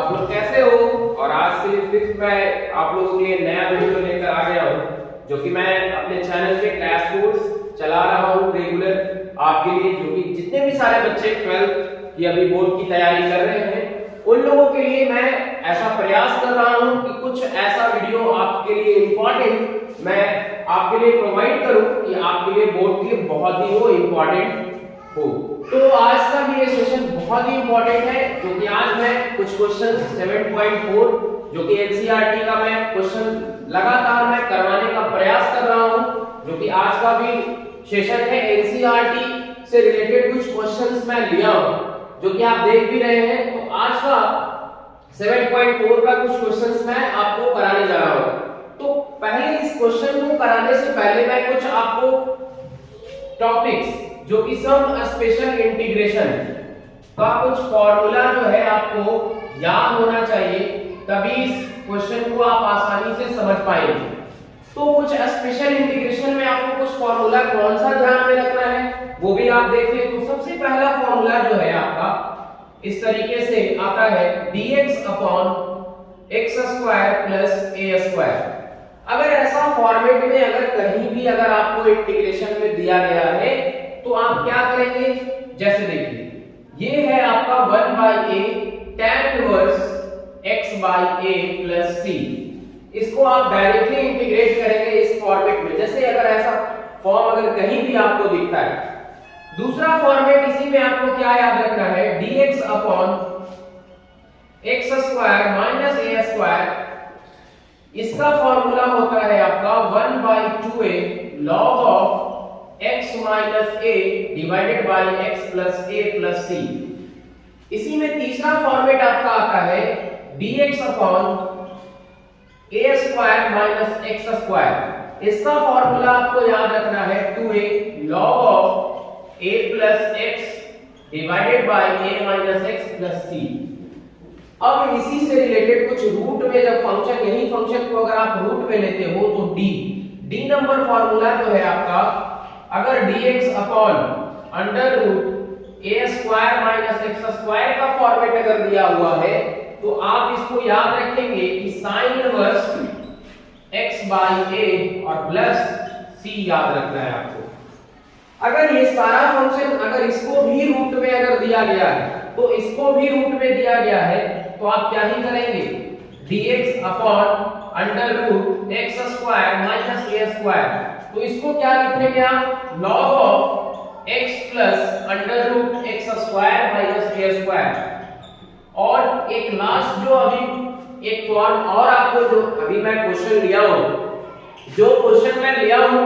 आप लोग कैसे हो। और आज से फिर मैं आप लोगों के लिए नया वीडियो लेकर आ गया हूँ, जो कि मैं अपने चैनल पे क्लैश कोर्स चला रहा हूँ रेगुलर आपके लिए, जो कि जितने भी सारे बच्चे 12th की अभी बोर्ड की तैयारी कर रहे हैं उन लोगों के लिए मैं ऐसा प्रयास कर रहा हूँ कि कुछ ऐसा वीडियो आपके लिए इम्पोर्टेंट मैं आपके लिए प्रोवाइड करूँ कि आपके लिए बोर्ड के लिए बहुत ही वो इम्पोर्टेंट हो। तो आज का भी ये सेशन बहुत ही इंपॉर्टेंट है, जो कि आज मैं कुछ क्वेश्चन 7.4 जो कि एनसीईआरटी का मैं क्वेश्चन लगातार मैं करवाने का प्रयास कर रहा हूं, जो कि आज का भी सेशन है एनसीईआरटी से रिलेटेड कुछ क्वेश्चंस मैं लिया हूं, जो कि आप देख भी रहे हैं। तो आज का 7.4 का कुछ क्वेश्चंस मैं आपको कराने जा रहा हूं। तो पहले इस क्वेश्चन को कराने से पहले मैं कुछ आपको टॉपिक्स जो कि सम स्पेशल इंटीग्रेशन का कुछ फॉर्मूला जो है आपको याद होना चाहिए, तभी इस क्वेश्चन को आप आसानी से समझ पाएंगे। तो कुछ स्पेशल इंटीग्रेशन में आपको कुछ फॉर्मूला कौन सा ध्यान में रखना है वो भी आप देख लें। तो सबसे पहला फॉर्मूला जो है आपका इस तरीके से आता है dx upon x square plus a square. अगर ऐसा फॉर्मेट में अगर कहीं भी अगर आपको इंटीग्रेशन में दिया गया है तो आप क्या करेंगे, जैसे देखिए ये है आपका 1 by a tan inverse x by a plus c। इसको आप डायरेक्टली इंटीग्रेट करेंगे इस फॉर्मेट में, जैसे अगर ऐसा फॉर्म अगर कहीं भी आपको दिखता है। दूसरा फॉर्मेट इसी में आपको क्या याद रखना है, dx upon x square minus a square. इसका फॉर्मूला होता है आपका 1 by 2a log of x minus a divided by x plus a plus c। इसी में तीसरा फॉर्मेट आपका आता है dx upon a square minus x square. इसका फॉर्मूला आपको याद रखना है 2a log of a plus x divided by a minus x plus c। अब इसी से रिलेटेड कुछ रूट में जब फंक्शन, यही फंक्शन को अगर आप रूट में लेते हो तो d नंबर फॉर्मूला जो है आपका, अगर dx upon under root a square minus x square का फॉर्मेट अगर दिया हुआ है तो आप इसको याद रखेंगे कि sine inverse x by a और प्लस c याद रखना है आपको। अगर ये सारा फंक्शन अगर इसको भी रूट में अगर दिया गया है तो इसको भी रूट में दिया गया है तो आप क्या ही करेंगे, dx upon under root x square minus a square. तो इसको क्या लिखेंगे आप, log of x plus under root x square minus a square. और एक लास्ट जो अभी एक फॉर्म और आपको जो अभी मैं क्वेश्चन लिया हूं, जो क्वेश्चन मैं लिया हूं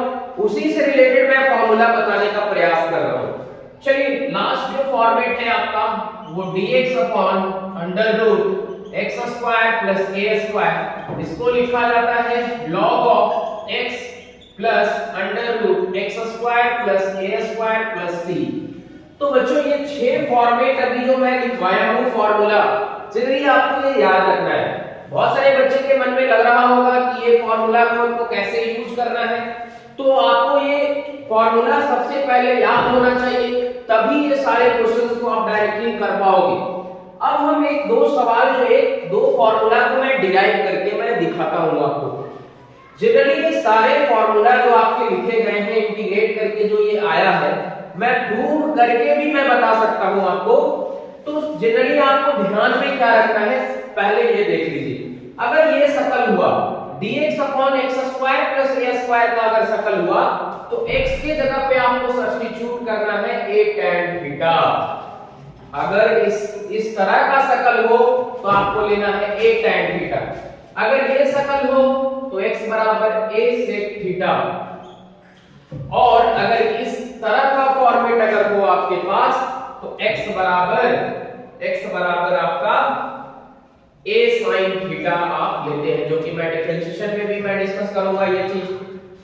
उसी से रिलेटेड मैं फॉर्मूला बताने का प्रयास कर रहा हूं। चलिए लास्ट जो फॉर्मेट है आपका वो dx upon under root x square plus a square. इसको लिखा जाता है log of x plus under root x square plus a square plus c। तो बच्चों ये 6 फॉर्मेट अभी जो मैं लिखवाया हूं फॉर्मूला, चलिए आपको ये याद रखना है। बहुत सारे बच्चे के मन में लग रहा होगा कि ये फॉर्मूला को कैसे यूज करना है, तो आपको ये फॉर्मूला सबसे पहले याद होना चाहिए, तभी ये सारे क्वेश्चंस को आप डायरेक्टली कर पाओगे। अब हम एक दो सवाल जो एक दो फॉर्मूला को मैं डिराइव करके मैं दिखाता हूं आपको। जनरली ये सारे फॉर्मूला जो आपके लिखे गए हैं इंटीग्रेट करके जो ये आया है, मैं प्रूव करके भी मैं बता सकता हूं आपको। तो जनरली आपको ध्यान में क्या रखना है, पहले ये देख लीजिए। अगर ये सकल हुआ dx upon x square plus a square का अगर सकल हुआ तो x के जगह पे आपको सब्स्टिट्यूट करना है a tan थीटा। अगर इस तरह का सकल हो तो आपको लेना है a tan थीटा। अगर ये सकल हो तो x बराबर a sec थीटा। और अगर इस तरह का फॉर्मेट अगर हो आपके पास तो x बराबर आपका a sin थीटा आप लेते हैं, जो कि मैं डिफरेंशिएशन में भी मैं डिस्कस करूंगा ये चीज।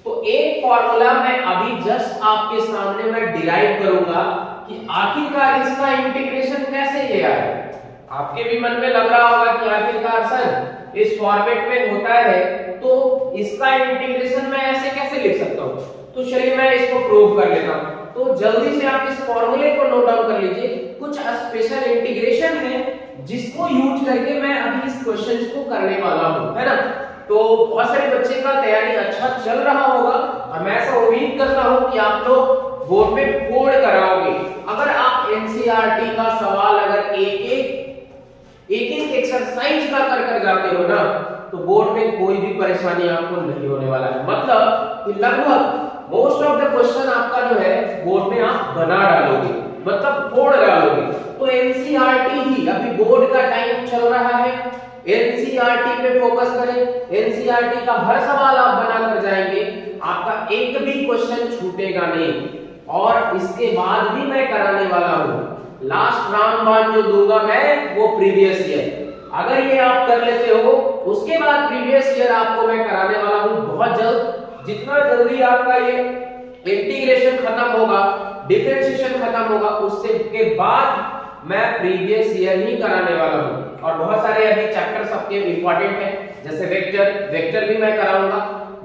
तो एक फॉर्मूला मैं अभी जस्ट आपके सामने मैं डिराइव करूंगा कि आखिरकार इसका इंटीग्रेशन कैसे ये आए। आपके भी मन में लग रहा होगा कि आखिरकार सर इस फॉर्मेट में होता है तो इसका इंटीग्रेशन मैं ऐसे कैसे लिख सकता हूं। तो चलिए मैं इसको प्रूव कर लेता हूं। तो जल्दी से आप इस फॉर्मूले को नोट डाउन कर लीजिए। कुछ स्पेशल इंटीग्रेशन है जिसको यूज करके मैं अभी इस क्वेश्चन को करने वाला हूं, है ना। तो बहुत सारे बच्चे का तैयारी अच्छा चल रहा होगा और मैं ऐसा उम्मीद करता हूं कि आप लोग बोर्ड में कोड कराओगे। अगर आप एनसीईआरटी का सवाल अगर एक एक्सरसाइज का कर जाते हो ना, तो बोर्ड में कोई भी परेशानी आपको नहीं होने वाला है। मतलब कि लगभग मोस्ट ऑफ द क्वेश्चन आपका जो है बोर्ड में आप बना डालोगे, मतलब कोड डालोगे। तो एनसीईआरटी ही अभी बोर्ड का टाइम चल रहा है, एनसीईआरटी पे फोकस करें। एनसीईआरटी का हर सवाल आप बना कर जाएंगे, आपका एक भी क्वेश्चन छूटेगा नहीं। और इसके बाद भी मैं कराने वाला हूं लास्ट रामबाण जो दूंगा मैं, वो प्रीवियस ईयर। अगर ये आप कर लेते हो, उसके बाद प्रीवियस ईयर आपको मैं कराने वाला हूं बहुत जल्द। जितना जल्दी आपका ये इंटीग्रेशन खत्म होगा, डिफरेंशिएशन खत्म होगा, उससे के बाद मैं प्रीवियस ईयर ही कराने वाला हूं। और बहुत सारे अभी चैप्टर सबके इंपॉर्टेंट हैं, जैसे वेक्टर भी मैं कराऊंगा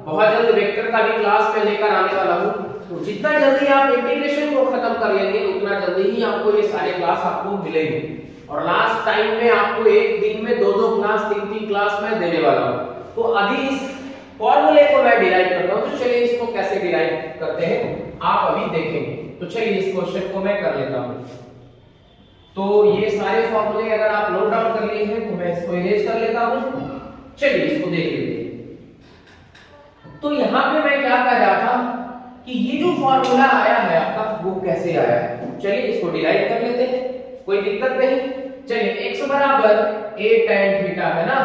बहुत जल्द। वेक्टर का भी क्लास में लेकर आने वाला हूं। तो जितना जल्दी आप इंटीग्रेशन को खत्म कर लेंगे, उतना जल्दी ही आपको ये सारे क्लास आपको मिलेंगे। और लास्ट टाइम में आपको एक दिन में 2-2 क्लास 3-3 क्लास में देने वाला हूं। तो अभी इस फॉर्मूले को मैं डिराइव करता हूं, तो चलिए इसको कैसे डिराइव करते हैं आप अभी देखेंगे। तो चलिए इस क्वेश्चन को मैं कर लेता हूं। तो ये सारे फॉर्मूले अगर आप नोट डाउन कर लिए हैं तो मैं इसको इरेज कर लेता हूं। चलिए इसको देख लेते हैं। तो यहां पे मैं क्या कर रहा था कि ये जो फॉर्मूला आया है आपका, वो कैसे आया है। चलिए इसको डिराइव कर लेते हैं, कोई दिक्कत नहीं। चलिए x बराबर a tan थीटा है ना,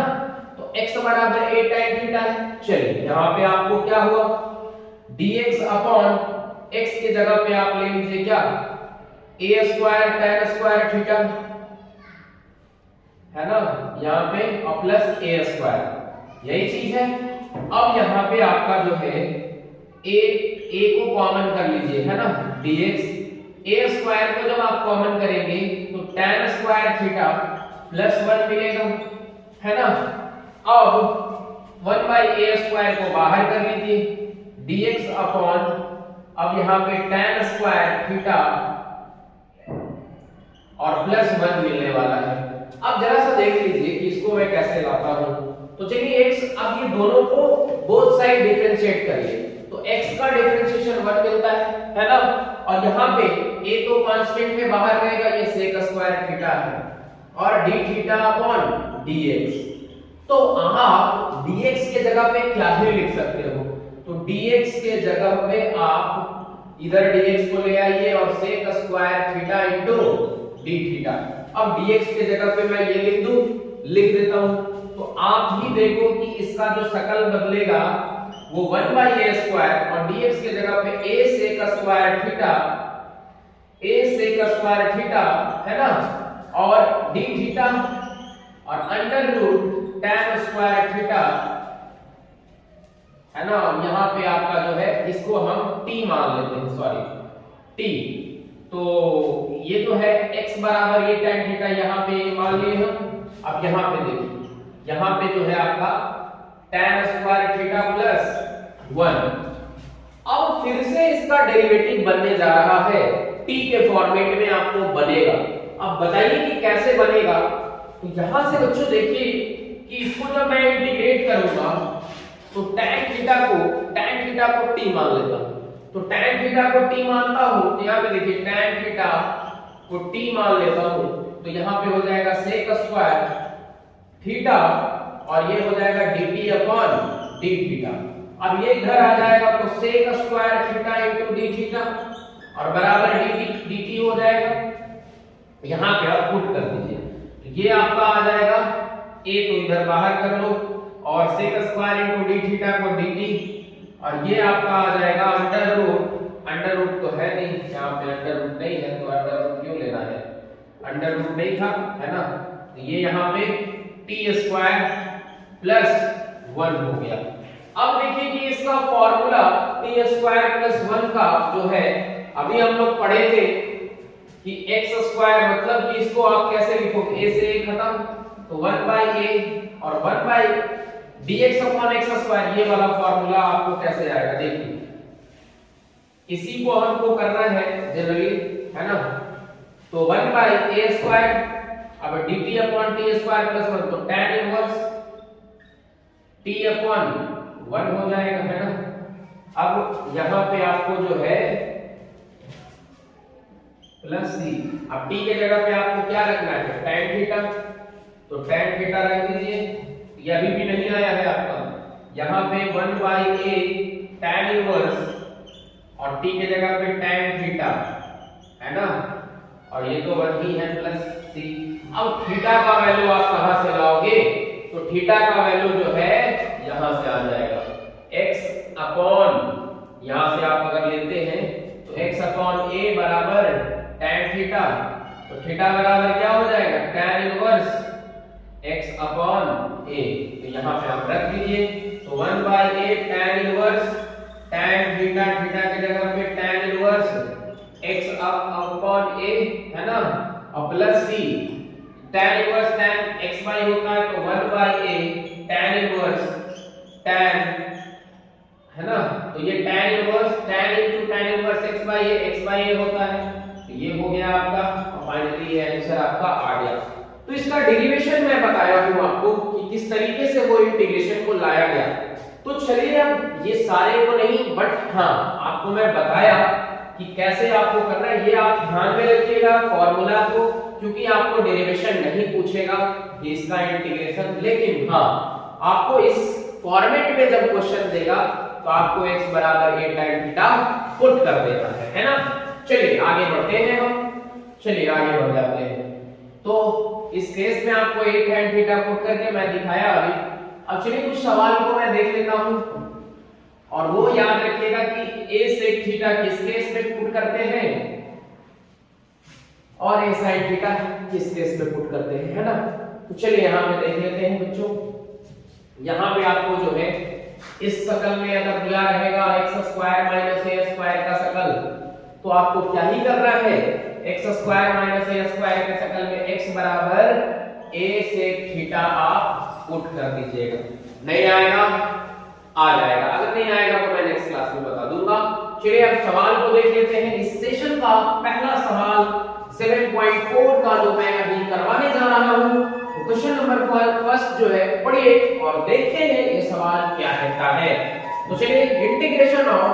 तो x बराबर a tan थीटा है। चलिए यहां पे आपको क्या हुआ, dx अपॉन x के जगह पे आप ले लीजिए क्या, a square tan square theta है ना, यहां पे और प्लस a स्क्वायर, यही चीज है। अब यहां पे आपका जो है a को कॉमन कर लीजिए, है ना, dx a स्क्वायर को जब आप कॉमन करेंगे तो tan स्क्वायर थीटा प्लस 1 मिलेगा, है ना। अब 1 बाई a स्क्वायर को बाहर कर लीजिए, dx अपॉन, अब यहां पे tan स्क्वायर थीटा और प्लस 1 मिलने वाला है। अब जरा सा देख लीजिए कि इसको मैं कैसे लाता हूं। तो चलिए x, अब ये दोनों को बोथ साइड डिफरेंशिएट करिए, तो x का डिफरेंशिएशन 1 मिलता है ना। और यहाँ पे a तो कांस्टेंट में बाहर रहेगा, ये sec स्क्वायर थीटा है, और d थीटा अपॉन dx। तो आप dx के जगह पे क्या ही लिख सकते हो, तो dx के जगह पे आप इधर dx को ले आइए और sec square theta into d theta. अब dx के जगह पे मैं ये लिख देता हूं। तो आप ही देखो कि इसका जो शकल बदलेगा वो 1 बाई a स्क्वायर, और dx के जगह पे a sec स्क्वायर थीटा है ना, और d थीटा और under root tan square theta है ना। यहां पे आपका जो है इसको हम t मान लेते हैं, सॉरी t। तो ये जो है x बराबर ये tan थीटा यहां पे मान लिए हम। अब यहां पे देखिए, यहां पे जो है आपका tan स्क्वायर थीटा प्लस 1। अब फिर से इसका डेरिवेटिव बनने जा रहा है, t के फॉर्मेट में आपको बनेगा। अब बताइए कि कैसे बनेगा। तो यहां से बच्चों देखिए कि इसको जब मैं इंटीग्रेट करूंगा तो tan थीटा को t मान लेता हूं। तो tan थीटा को t मानता हूं, तो यहां पे देखिए tan थीटा को t मान लेता हूं, तो यहां पे हो जाएगा sec स्क्वायर थीटा और ये हो जाएगा dt अपॉन d थीटा। अब ये इधर आ जाएगा तो sec square theta into d theta और बराबर dt हो जाएगा। यहां पे आप पुट कर दीजिए, ये आपका आ जाएगा a तो इधर बाहर कर लो और sec square into d theta को dt, और ये आपका आ जाएगा अंडर रूट तो है नहीं, यहाँ पे अंडर रूट नहीं है, तो अंडर रूट क्यों लेना है, अंडर रूट नहीं था, है ना। तो ये यहाँ पे t स्क्वायर प्लस 1 हो गया। अब देखिए कि इसका फॉर्मूला t स्क्वायर प्लस 1 का जो है, अभी हम लोग पढ़े थे कि x स्क्वायर मतलब कि इसको आप कैसे लिखोगे, a से a खत्म, तो 1 बाई a और 1 by dx upon x square, ये वाला फॉर्मूला आपको कैसे आएगा देखिए। इसी को हमको करना है जनरली, है ना। तो 1 बाई a स्क्वायर, अब dt upon T square plus 1, तो tan इनवर्स t अपॉन 1 हो जाएगा, है ना। अब यहां पे आपको जो है प्लस c, अब t के जगह पे आपको क्या रखना है, tan थीटा, तो tan थीटा रख दीजिए। ये अभी भी नहीं आया है आपका, यहां पे 1/a tan इनवर्स और t के जगह पे tan थीटा, है ना, और ये तो 1 ही है प्लस c। अब थीटा का वैल्यू आप कहां से लाओगे, तो थीटा का वैल्यू जो है यहां से आ जाएगा, x अपॉन, यहां से आप अगर लेते हैं तो x अपॉन a बराबर tan थीटा, तो थीटा बराबर क्या हो जाएगा, tan inverse x upon a, तो यहां पे आप रख दीजिए, तो 1/a tan inverse tan theta, theta की जगह पे tan inverse x upon a, है ना, और plus c, tan inverse tan x y होता है तो 1/a tan इनवर्स tan, है ना, तो ये tan inverse tan into tan inverse x by a होता है, तो ये हो गया आपका, और फाइनली ये आंसर आपका आ गया। तो इसका डेरिवेशन मैं बताया हूं आपको कि किस तरीके से वो इंटीग्रेशन को लाया गया। तो चलिए अब ये सारे को नहीं, बट हाँ आपको मैं बताया कि कैसे आपको करना है, ये आप ध्यान में रखिएगा फॉर्मूला को, क्योंकि आपको डेरिवेशन नहीं पूछेगा इसका इंटीग्रेशन, लेकिन हाँ आपको इस फॉर्मेट में जब क्वेश्चन देगा तो आपको x बराबर a tan थीटा पुट कर देना है ना। चलिए आगे बढ़ते हैं हम, चलिए आगे बढ़ जाते हैं। तो इस केस में आपको a tan थीटा पुट करके मैं दिखाया अभी। अब चलिए कुछ सवाल को मैं देख लेता हूं, और वो याद रखिएगा कि a sec थीटा किस केस में पुट करते हैं और a sin थीटा किस केस में पुट करते हैं, है ना। तो चलिए यहां पे देख लेते हैं बच्चों, यहां पे आपको जो है इस शकल में अगर दिया रहेगा x square minus a square का शकल, तो आपको क्या ही करना है, x square minus a square के शकल में x बराबर a sec थीटा आप पुट कर दीजिएगा। नहीं आएगा, आ जाएगा, अगर नहीं आएगा तो मैं नेक्स्ट क्लास में बता दूंगा। चलिए अब सवाल को देख लेते हैं। इस सेशन का पहला सवाल 7.4 का जो मैं अभी करवाने जा रहा हूं, तो क्वेश्चन नंबर फर्स्ट जो है पढ़िए और देखते हैं ये सवाल क्या कहता है। तो चलिए इंटीग्रेशन ऑफ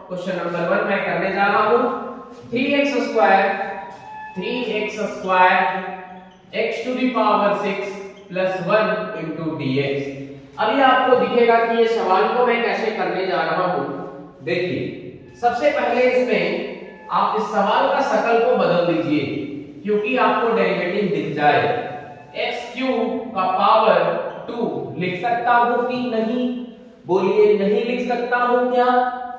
क्वेश्चन नंबर 1 मैं करने जा रहा हूं, 3x square x to the power 6 प्लस 1 इनटू dx। अभी आपको दिखेगा कि ये सवाल को मैं कैसे करने जा रहा हूं। देखिए सबसे पहले इसमें आप इस सवाल का शकल को बदल दीजिए, क्योंकि आपको डेरिवेटिव दिख जाए। x क्यूब का पावर 2 लिख सकता हूं कि नहीं, बोलिए नहीं लिख सकता हूं क्या,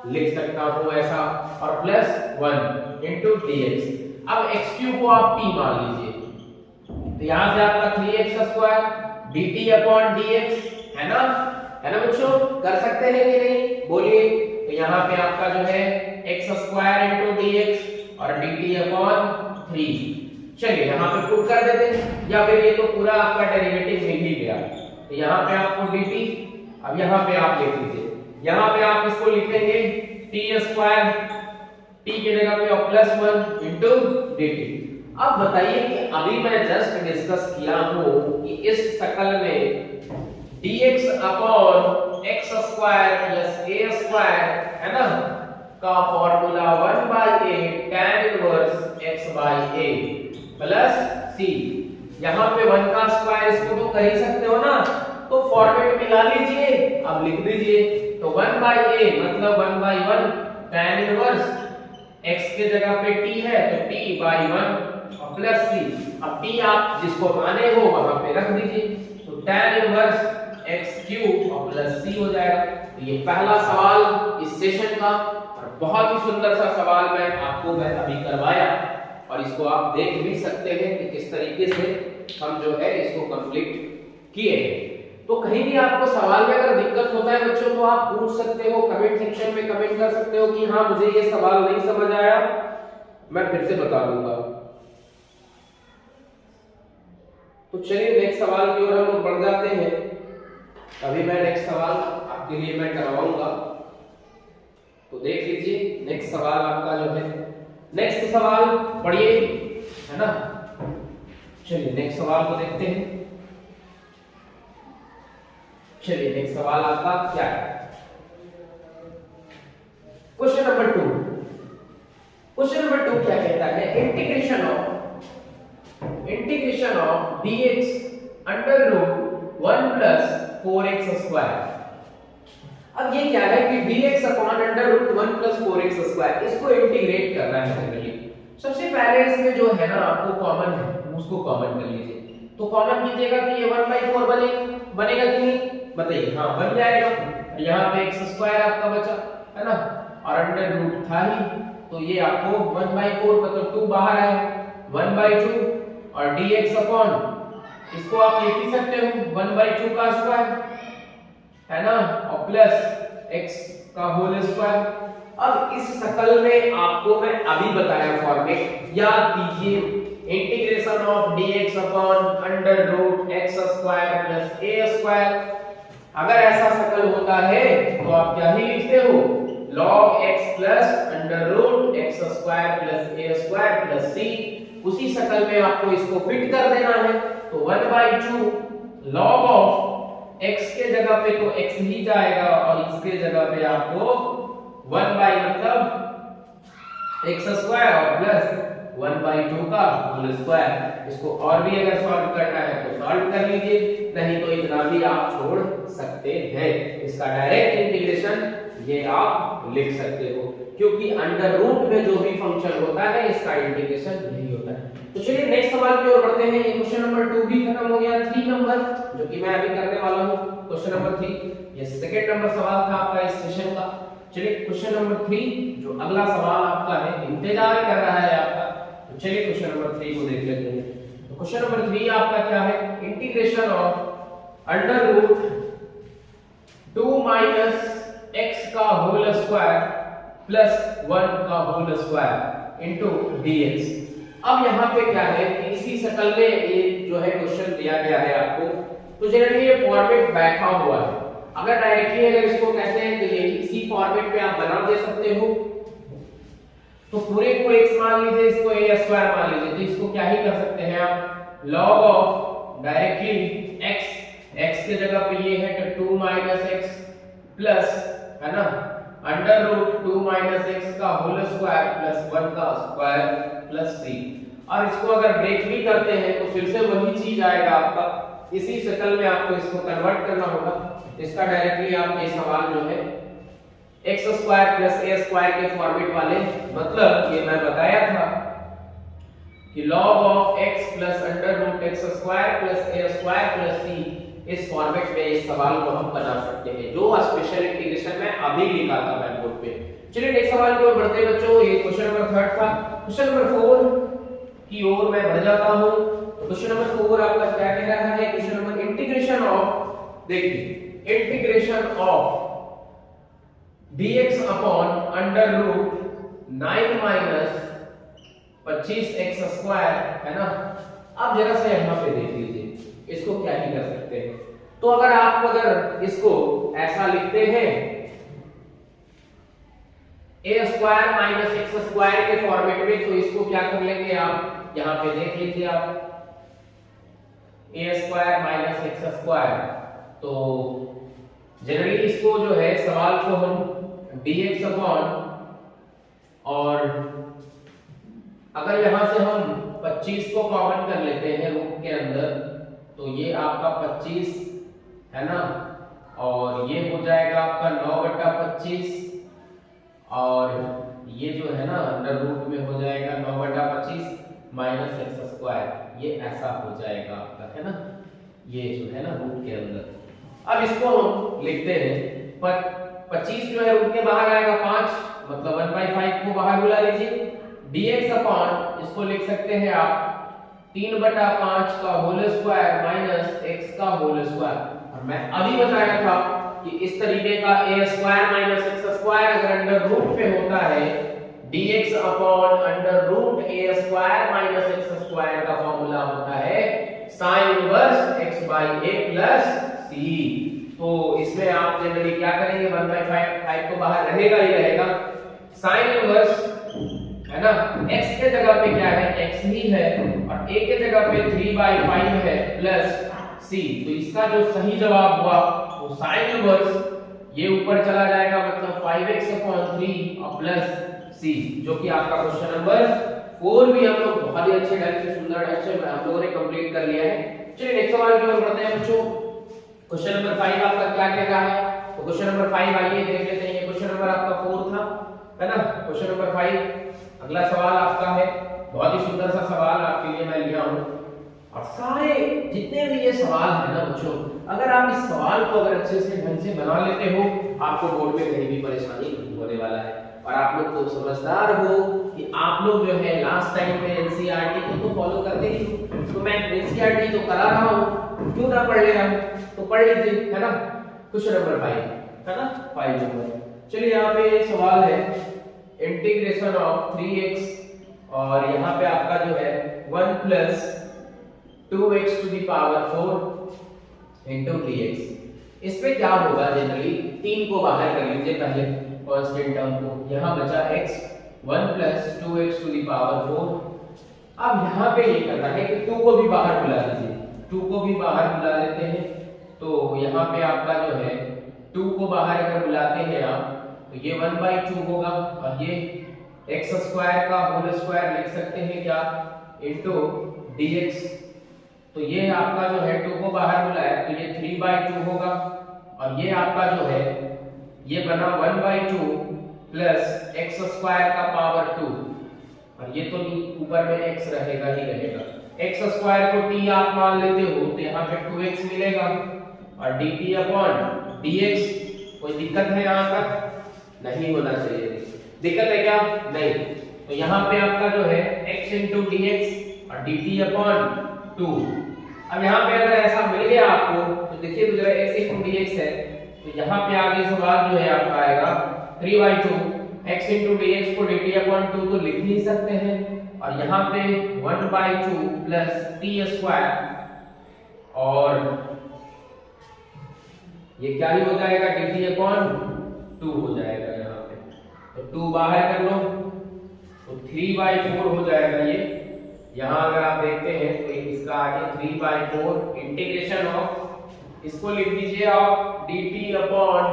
लिख सकता हूं ऐसा, और प्लस 1 इनटू dx। अब x क्यूब को आप t मान लीजिए, तो यहां से आपका 3x square dt upon dx, है ना बच्चों, कर सकते हैं कि नहीं बोलिए। तो यहाँ पे आपका जो है x स्क्वायर इनटू dx और dt अपॉन 3, चलिए यहाँ पे पुट कर देते हैं, या फिर ये तो पूरा आपका डेरिवेटिव मिल ही गया। तो यहाँ पे आपको dt, अब यहाँ पे आप लिख लीजिए, यहाँ पे आप इसको लिखेंगे t स्क्वायर, t के जगह पे प्लस 1 इनटू dt। अब बताइए कि अभी मैं जस्ट डिस्कस किया हूं कि इस शकल में dx upon x square plus a square, है ना, का formula 1/a tan inverse x by a plus c। यहां पे 1 का स्क्वायर इसको तो कर ही सकते हो ना, तो फॉर्मेट में ला लीजिए, अब लिख दीजिए। तो 1/a मतलब 1/1 tan इनवर्स x के जगह पे t है तो t by 1 और प्लस c। अब t आप जिसको माने हो वहां पे रख दीजिए, तो tan इनवर्स x क्यूब और प्लस c हो जाएगा। तो ये पहला सवाल इस सेशन का, और बहुत ही सुंदर सा सवाल मैं आपको अभी करवाया, और इसको आप देख भी सकते हैं कि किस तरीके से हम जो है इसको कंप्लीट किए हैं। तो कहीं भी आपको सवाल में अगर दिक्कत होता है बच्चों, तो आप पूछ सकते हो, कमेंट सेक्शन में कमेंट कर सकते हो कि हाँ मुझे ये सवाल नहीं समझ आया, मैं फिर से बता दूंगा। तो चलिए नेक्स्ट सवाल की ओर हम लोग बढ़ जाते हैं। अभी मैं नेक्स्ट सवाल आपके लिए मैं करवाऊंगा, तो देख लीजिए नेक्स्ट सवाल आपका जो है। नेक्स्ट सवाल पढ़िए, है ना। चलिए नेक्स्ट सवाल को देखते हैं। चलिए नेक्स्ट सवाल आपका क्या है? Question number 2। क्वेश्चन नंबर 2 क्या कहता है? Integration of dx under root 1 plus 4x square. अब ये क्या है कि dx upon under root 1 plus 4x square, इसको इंटीग्रेट करना है जनरली। सबसे पहले इसमें जो है ना आपको कॉमन है उसको कॉमन कर लीजिए। तो कॉमन कीजिएगा कि ये 1/4 बनेगा कि नहीं बताइए? हाँ बन जाएगा। यहाँ पे x स्क्वायर आपका बचा है ना, और अंडर रूट था ही, तो ये आपको 1/4 मतलब 2 बाहर आया, 1/2 और dx अपॉन इसको आप लिख ही सकते हो 1/2 का स्क्वायर है ना, और प्लस x का होल स्क्वायर। अब इस शकल में आपको मैं अभी बताया फॉर्मेट याद कीजिए, integration of dx upon under root x square plus a square. अगर ऐसा शकल होता है तो आप क्या ही लिखते हो, log x plus under root x square plus a square plus c। उसी शकल में आपको इसको फिट कर देना है, तो 1/2 log ऑफ x के जगह पे तो x ही जाएगा और इसके जगह पे आपको 1 बाई मतलब x स्क्वायर और प्लस 1/2 का होल स्क्वायर। इसको और भी अगर सॉल्व करना है तो सॉल्व कर लीजिए, नहीं तो इतना भी आप छोड़ सकते हैं। इसका डायरेक्ट इंटीग्रेशन ये आप लिख सकते हो, क्योंकि अंडर रूट में जो भी फंक्शन होता है इसका इंटीग्रेशन यही होता है। तो चलिए नेक्स्ट सवाल की ओर बढ़ते हैं। ये क्वेश्चन नंबर 2 भी खत्म हो गया। 3 नंबर जो कि मैं अभी करने वाला हूं, क्वेश्चन नंबर 3 ये सेकंड नंबर सवाल था आपका इस सेशन का। चलिए क्वेश्चन नंबर 3 जो अगला सवाल आपका है, इंतजार कर रहा है आपका। तो चलिए क्वेश्चन नंबर 3 को देख लेते हैं। तो क्वेश्चन नंबर 3 आपका क्या है? Integration of under root 2 minus x का होल स्क्वायर प्लस 1 का होल स्क्वायर इनटू dx। अब यहाँ पे क्या है कि इसी शकल में ये जो है क्वेश्चन दिया गया है आपको, तो जनरली ये फॉर्मेट बैठा हुआ है। अगर डायरेक्टली अगर इसको कहते हैं तो ये इसी फॉर्मेट पे आप बना दे सकते हो। तो पूरे को x मान लीजिए, इसको a स्क्वायर मान लीजिए, तो इसको क्या ही कर सकते हैं आप, log ऑफ डायरेक्टली x के जगह पे ये है तो 2 माइनस x प्लस है ना अंडर रूट 2 माइनस x का होल स्क्वायर प्लस 1 का स्क्वायर प्लस c। और इसको अगर ब्रेक भी करते हैं तो फिर से वही चीज आएगा आपका, इसी शक्ल में आपको इसको कन्वर्ट करना होगा। इसका डायरेक्टली आप ये सवाल जो है x square plus a square के फॉर्मेट वाले, मतलब ये मैं बताया था कि log of x plus under root x square plus a square plus c, इस फॉर्मेट में इस सवाल को हम बना सकते हैं, जो स्पेशल इंटीग्रेशन में अभी लिखा था मैं बोर्ड पे। चलिए नेक्स्ट सवाल की ओर बढ़ते हैं बच्चों। ये क्वेश्चन नंबर 3 था। क्वेश्चन नंबर 4 की ओर मैं बढ़ जाता हूं। तो क्वेश्चन नंबर 4 आपका क्या कह रहा है? क्वेश्चन नंबर इंटीग्रेशन ऑफ, देखिए integration of dx upon under root 9 minus 25x square है ना। अब जरा सा यहाँ पे देख लीजिए, इसको क्या ही कर सकते हैं। तो अगर इसको ऐसा लिखते हैं a square minus x square के फॉर्मेट में, तो इसको क्या कर लेंगे आप, यहाँ पे देख लीजिए आप a square minus x square. तो जनरली इसको जो है सवाल को हम dx अपॉन, और अगर यहां से हम 25 को कॉमन कर लेते हैं रूट के अंदर, तो ये आपका 25 है ना, और ये हो जाएगा आपका 9/25, और ये जो है ना अंडर रूट में हो जाएगा 9/25 माइनस x स्क्वायर, ये ऐसा हो जाएगा आपका है ना, ये जो है ना रूट के अंदर। अब इसको हम लिखते हैं 25 जो है रूट के बाहर आएगा 5, मतलब 1/5 को बाहर बुला लीजिए। dx अपॉन इसको लिख सकते हैं आप 3/5 का होल स्क्वायर माइनस x का होल स्क्वायर। और मैं अभी बताया था कि इस तरीके का a square minus x square अगर अंडर रूट पे होता है, dx upon under root a square minus x square का फॉर्मूला होता है sin inverse x by a plus c। तो इसमें आप जनरली क्या करेंगे, 1/5 तो बाहर रहेगा ही रहेगा, sin इनवर्स है ना। x के जगह पे क्या है, x ही है, और a के जगह पे 3/5 है प्लस c। तो इसका जो सही जवाब हुआ वो साइन इनवर्स ये ऊपर चला जाएगा, मतलब 5x/3 और प्लस c, जो कि आपका क्वेश्चन नंबर 4 भी हम लोग बहुत ही अच्छे ढंग से, सुंदर ढंग से हम लोगों ने कंप्लीट कर लिया है। चलिए नेक्स्ट सवाल की ओर बढ़ते हैं बच्चों। क्वेश्चन नंबर 5 आपका क्या कह रहा है, तो क्वेश्चन नंबर 5 आइए देख लेते हैं। ये क्वेश्चन नंबर आपका 4 था, है ना। क्वेश्चन नंबर 5 अगला सवाल आपका है, बहुत ही सुंदर सा सवाल आपके लिए मैं लिया हूं। और सारे जितने भी ये सवाल है ना बच्चों, अगर आप इस सवाल को अगर अच्छे से ढंग से बना लेते हो, आपको बोर्ड में कहीं भी परेशानी नहीं होने वाला है। और आप लोग तो समझदार हो कि आप लोग जो है लास्ट टाइम में एनसीईआरटी को तो फॉलो करते ही हो, तो मैं एनसीईआरटी तो करा रहा हूं, क्यों ना पढ़ ले रहा हूं, तो पढ़ लीजिए, है ना। क्वेश्चन नंबर 5 है ना, 5 नंबर। चलिए यहाँ पे सवाल है इंटीग्रेशन ऑफ 3x और यहाँ पे आपका जो है 1 plus 2x to the power 4 into dx। इस पे क्या होगा, जनरली 3 को बाहर कर लीजिए पहले कांस्टेंट टर्म को, यहाँ बचा x 1 plus 2x to the power 4। अब यहाँ पे ये करना है कि 2 को भी बाहर बुला लीजिए, 2 को भी बाहर बुला लेते हैं। तो यहाँ पे आपका जो है 2 को बाहर अगर बुलाते हैं आप, तो ये 1/2 होगा, और ये x स्क्वायर का होल स्क्वायर लिख सकते हैं क्या, इनटू dx। तो ये आपका जो है 2 को बाहर बुलाया तो ये 3/2 होगा, और ये आपका जो है ये बना 1/2 प्लस x स्क्वायर का पावर 2, और ये तो ऊपर में x रहेगा ही रहेगा। x स्क्वायर को t आप मान लेते हो तो यहाँ पे 2x मिलेगा, और dt अपॉन dx। कोई दिक्कत है यहाँ तक, नहीं होना चाहिए, दिक्कत है क्या, नहीं। तो यहाँ पे आपका जो है x इंटू dx और dt अपॉन 2। अब यहाँ पे अगर ऐसा मिल गया आपको तो देखिए तो जरा x इंटू dx है, तो यहाँ पे आगे सवाल जो है आपका आएगा 3/2 x इंटू dx को dt अपॉन 2 तो लिख ही सकते हैं, और यहाँ पे 1/2 प्लस t स्क्वायर, और ये क्या ही हो जाएगा, dt अपॉन 2 हो जाएगा यहाँ पे। तो 2 बाहर कर लो तो 3/4 हो जाएगा ये। यहाँ अगर आप देखते हैं तो इसका आगे 3/4 इंटीग्रेशन ऑफ, इसको लिख दीजिए आप dt अपॉन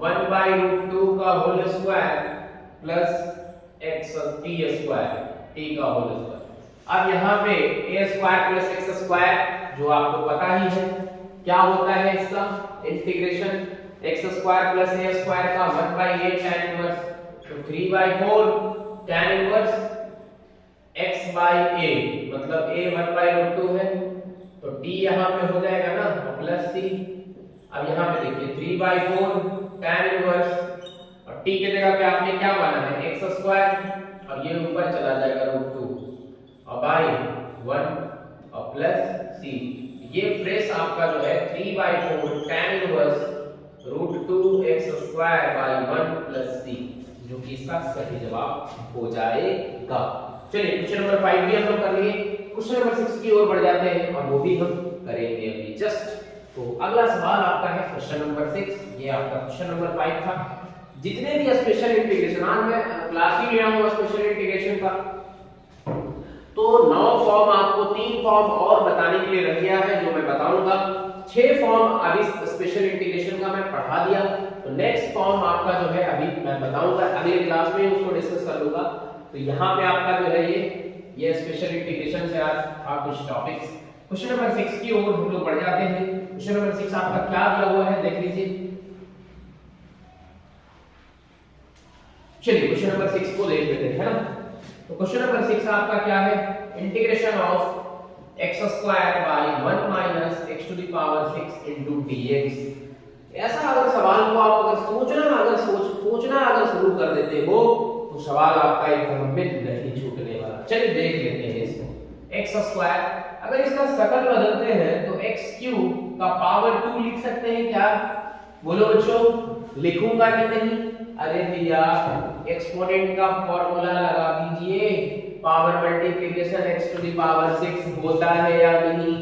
1/√2 का whole square plus x t square, t का होल स्क्वायर। अब यहाँ पे a square plus x square जो आपको पता ही है क्या होता है, इसका integration x square plus a square का 1/8 tan इनवर्स, तो 3/4 tan inverse x by a, मतलब a 1/√2 है, तो t यहाँ पे हो जाएगा ना प्लस c। अब यहाँ पे देखिए 3/4 tan इनवर्स, और t के जगह पे आपने क्या माना है x स्क्वायर, और ये ऊपर चला जाएगा √2 और बाय 1 और प्लस c। ये फ्रेश आपका जो है 3/4 tan inverse √2x square by 1 plus c, जो कि इसका सही जवाब हो जाएगा। चलिए क्वेश्चन नंबर 5 भी हम लोग कर लिए, क्वेश्चन नंबर 6 की ओर बढ़ जाते हैं, और वो भी हम करेंगे अभी जस्ट। तो अगला सवाल आपका है क्वेश्चन नंबर 6, ये आपका क्वेश्चन नंबर 5 था। जितने भी स्पेशल इंटीग्रेशन, आज मैं क्लास ही लिया हूं स्पेशल इंटीग्रेशन का, तो 9 फॉर्म आपको 3 फॉर्म और बताने के लिए रख दिया है, जो मैं बताऊंगा। 6 फॉर्म अभी स्पेशल इंटीग्रेशन का मैं पढ़ा दिया, तो नेक्स्ट फॉर्म आपका जो है अभी मैं बताऊंगा, अगले क्लास में उसको डिस्कस कर लूंगा। तो यहाँ पे आपका जो है ये स्पेशल इंटीग्रेशन से आज था कुछ टॉपिक्स। क्वेश्चन नंबर 6 की ओर हम लोग बढ़ जाते हैं। क्वेश्चन नंबर 6 आपका क्या दिया हुआ है देख लीजिए। चलिए क्वेश्चन नंबर 6 को देख लेते हैं, है ना। तो क्वेश्चन नंबर 6 आपका क्या है, integration of x square by 1 minus x to the power 6 into dx। ऐसा अगर सवाल को आप अगर सोचना अगर शुरू कर देते हो तो सवाल आपका एकदम में नहीं छूटने वाला। चलिए देख लेते हैं इसको। x स्क्वायर, अगर इसका शकल बदलते हैं तो x क्यूब का पावर 2 लिख सकते हैं क्या, बोलो बच्चों, लिखूंगा कि नहीं? अरे भैया एक्सपोनेंट का फॉर्मूला लगा दीजिए, power multiplication x to the power 6 होता है या नहीं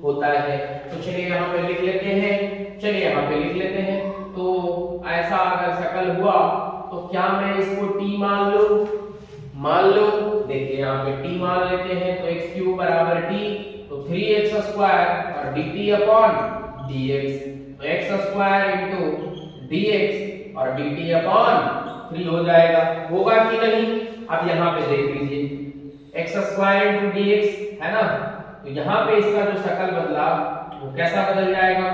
होता है। तो चलिए यहाँ पे लिख लेते हैं, चलिए यहाँ पे लिख लेते हैं। तो ऐसा अगर शकल हुआ तो क्या मैं इसको t मान लूं? मान लो देखिए यहाँ पे t मान लेते हैं, तो x क्यूब बराबर t, तो 3x स्क्वायर और dt अपॉन dx, तो x स्क्वायर इंटू dx और dt अपॉन 3 हो जाएगा। होगा कि नहीं? अब यहाँ पे देख लीजिए x स्क्वायर इंटू dx है ना, तो यहाँ पे इसका जो शक्ल बदला वो कैसा बदल जाएगा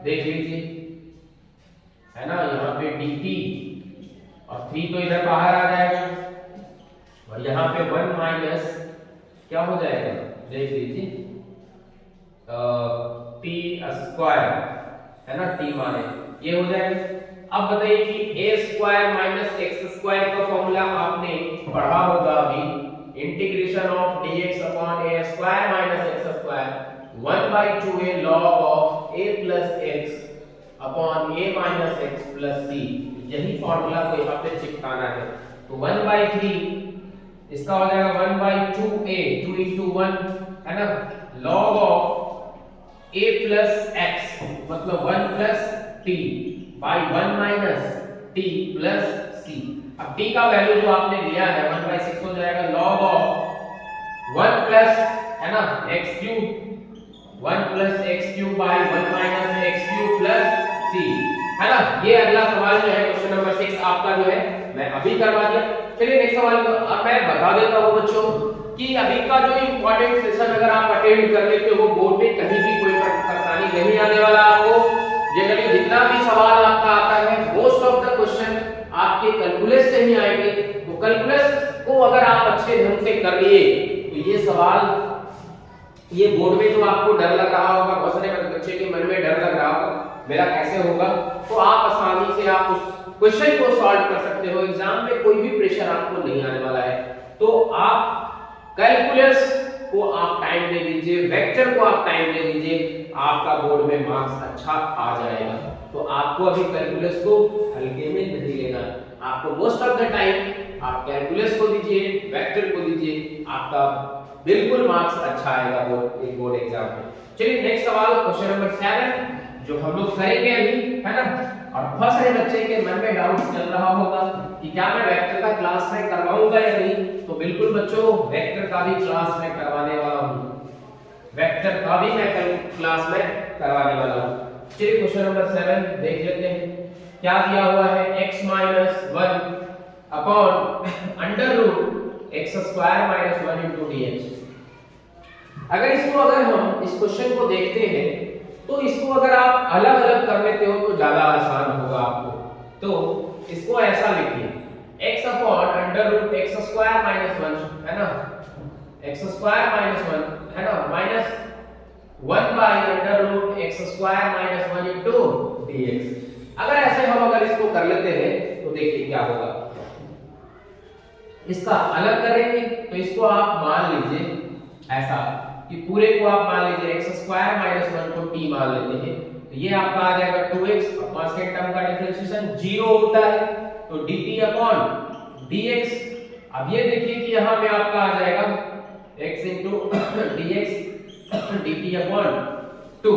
देख लीजिए, है ना। यहाँ पे dt और 3 तो इधर बाहर आ जाएगा, और यहाँ पे 1 माइनस क्या हो जाएगा देख लीजिए t स्क्वायर, है ना, t माने ये हो जाएगा। अब बताइए कि a square minus x square का फॉर्मूला आपने पढ़ा होगा अभी, integration of dx upon a square minus x square 1/2a log of a plus x upon a minus x plus c, यही फॉर्मूला को यहाँ पे चिपकाना है। तो 1/3 इसका हो जाएगा 1/2a, 2 into 1 है ना, log of a plus x मतलब 1 plus t by 1 minus t plus c। अब t का वैल्यू जो आपने लिया है 1/6 हो जाएगा log of 1 plus है ना x cube 1 plus x cube by 1 minus x cube plus c, है ना। ये अगला सवाल जो है क्वेश्चन नंबर 6 आपका जो है मैं अभी करवा दिया। चलिए नेक्स्ट सवाल को अब मैं बता देता हूँ बच्चों कि अभी का जो इंपॉर्टेंट सेशन अगर आप अटेंड कर लेते हो बोर्ड में कहीं भी कोई परेशानी नहीं आने वाला आपको। जनरली जितना भी सवाल आपका आता है मोस्ट ऑफ द क्वेश्चन आपके कैलकुलस से ही आएंगे, तो कैलकुलस को अगर आप अच्छे ढंग से कर लिए तो ये सवाल ये बोर्ड में जो आपको डर लग रहा होगा, बहुत सारे बच्चे के मन में डर लग रहा होगा मेरा कैसे होगा, तो आप आसानी से आप उस क्वेश्चन को सॉल्व कर सकते हो। एग्जाम में कोई भी प्रेशर आपको नहीं आने वाला है, तो आप कैलकुलस को आप टाइम दे दीजिए, वेक्टर को आप टाइम दे दीजिए, आपका बोर्ड में मार्क्स अच्छा आ जाएगा। तो आपको अभी कैलकुलस को हल्के में नहीं लेना, आपको मोस्ट ऑफ द टाइम आप कैलकुलस को दीजिए, वेक्टर को दीजिए, आपका बिल्कुल मार्क्स अच्छा आएगा बोर्ड एग्जाम में। चलिए नेक्स्ट सवाल क्वेश्चन नंबर 7 जो हम लोग करेंगे अभी, है ना। और बहुत सारे बच्चे के मन में डाउट चल रहा होगा कि क्या मैं वेक्टर का क्लास में करवाऊंगा या नहीं, तो बिल्कुल बच्चों वेक्टर का भी क्लास में करवाने वाला हूँ, वेक्टर का भी मैं क्लास में करवाने वाला हूँ। चलिए क्वेश्चन नंबर 7 देख लेते हैं। क्या दिया हुआ है x minus 1 upon under root x square minus 1 into dx। अगर हम इस क्वेश्चन को देखते हैं तो इसको अगर आप अलग अलग कर लेते हो तो ज्यादा आसान होगा आपको। तो इसको ऐसा लिखिए x upon under root x square minus 1 है ना, एक्स स्क्वायर माइनस 1 है ना, minus 1 by under root x square minus 1 into dx। अगर ऐसे हम अगर इसको कर लेते हैं तो देखिए क्या होगा, इसका अलग करेंगे तो इसको आप मान लीजिए ऐसा कि पूरे को आप मान लीजिए x स्क्वायर माइनस 1 को t मान लेते हैं, तो ये आपका आ जाएगा 2x, कांस्टेंट टर्म का डिफरेंशिएशन 0 होता है तो dt अपॉन dx। अब ये देखिए कि यहाँ पे आपका आ जाएगा x into dx dt upon 2।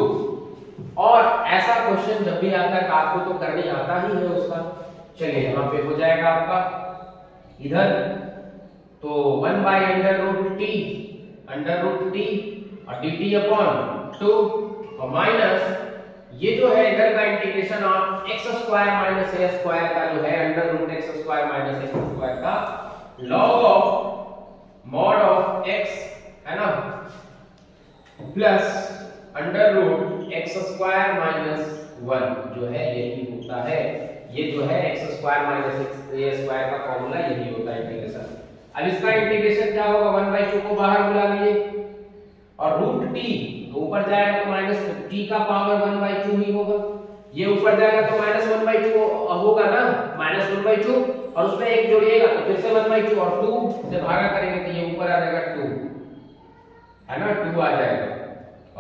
और ऐसा क्वेश्चन जब भी आता है आपको तो करने आता ही है उसका। चलिए यहाँ पे हो जाएगा आपका इधर तो 1 बाई अंडर रूट t और dt अपॉन 2 और माइनस ये जो है इधर का integration of x square minus a square का जो है under root x square minus x square का log of mod of x है ना plus under root x square minus 1 जो है यही होता है। ये जो है x square minus a square का फॉर्मूला यही होता है इंटीग्रेशन। अब इसका इंटीग्रेशन क्या होगा, 1/2 को बाहर बुला लिए और रूट t ऊपर जाएगा तो माइनस t का पावर 1/2 ही होगा, ये ऊपर जाएगा तो माइनस 1/2 होगा ना, माइनस 1/2 और उसमें एक जोड़िएगा तो फिर से 1/2 और 2 से भागा करेंगे तो ये ऊपर आ जाएगा 2 है ना, 2 आ जाएगा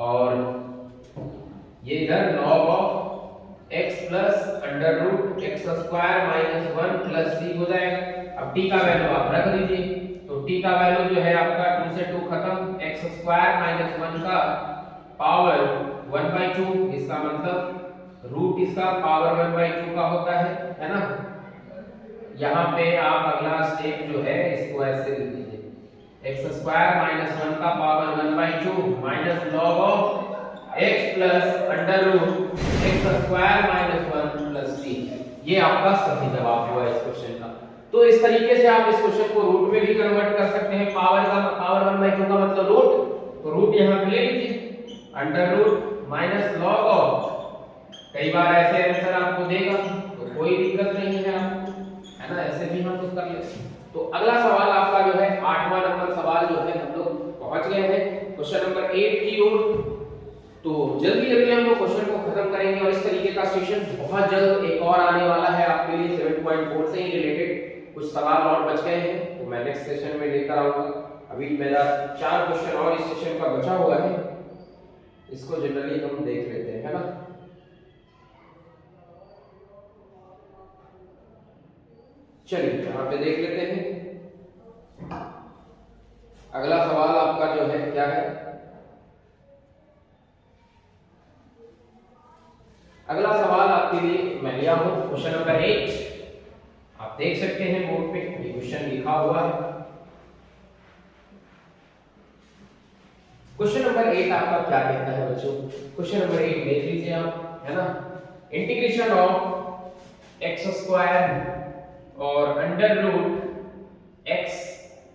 और ये इधर log of x plus under root x square minus 1 plus c हो जाएगा। अब t का वैल्यू आप रख दीजिए तो t का वैल्यू जो है आपका 2 से 2 खत्म, x स्क्वायर माइनस 1 का पावर 1/2, इसका मतलब रूट इसका पावर 1/2 का होता है ना। यहाँ पे आप अगला स्टेप जो है इसको ऐसे लिख दीजिए, एक्स स्क्वायर माइनस 1 का power 1/2 minus log of X plus under root x square minus 1 plus C. ये आपका सही जवाब हुआ इस क्वेश्चन का। तो इस तरीके से आप इस क्वेश्चन को रूट में भी कन्वर्ट कर सकते हैं। पावर 1/2 का मतलब रूट, तो रूट यहाँ पे ले लीजिए, under root minus log of, कई बार ऐसे आंसर आपको देगा तो कोई दिक्कत नहीं है आपको, है ना, ऐसे भी हम लोग कर लेते हैं। तो अगला सवाल आपका जो है 8वां नंबर सवाल जो है हम लोग पहुंच गए हैं क्वेश्चन नंबर 8 की ओर। तो जल्दी जल्दी हम लोग क्वेश्चन को खत्म करेंगे और इस तरीके का सेशन बहुत जल्द एक और आने वाला है आपके लिए 7.4 से ही रिलेटेड कुछ सवाल और बच गए हैं, तो मैं नेक्स्ट सेशन में लेकर आऊंगा। अभी मेरा 4 क्वेश्चन और इस सेशन का बचा हुआ है, इसको जनरली हम देख लेते हैं, है ना। चलिए यहाँ पे देख लेते हैं। अगला सवाल आपका जो है क्या है, अगला सवाल आपके लिए मैं लिया हूं क्वेश्चन नंबर 8। आप देख सकते हैं बोर्ड पे ये क्वेश्चन लिखा हुआ है। क्वेश्चन नंबर 8 आपका क्या कहता है बच्चों, क्वेश्चन नंबर 8 देख लीजिए आप, है ना। इंटीग्रेशन ऑफ एक्स स्क्वायर और अंडर रूट x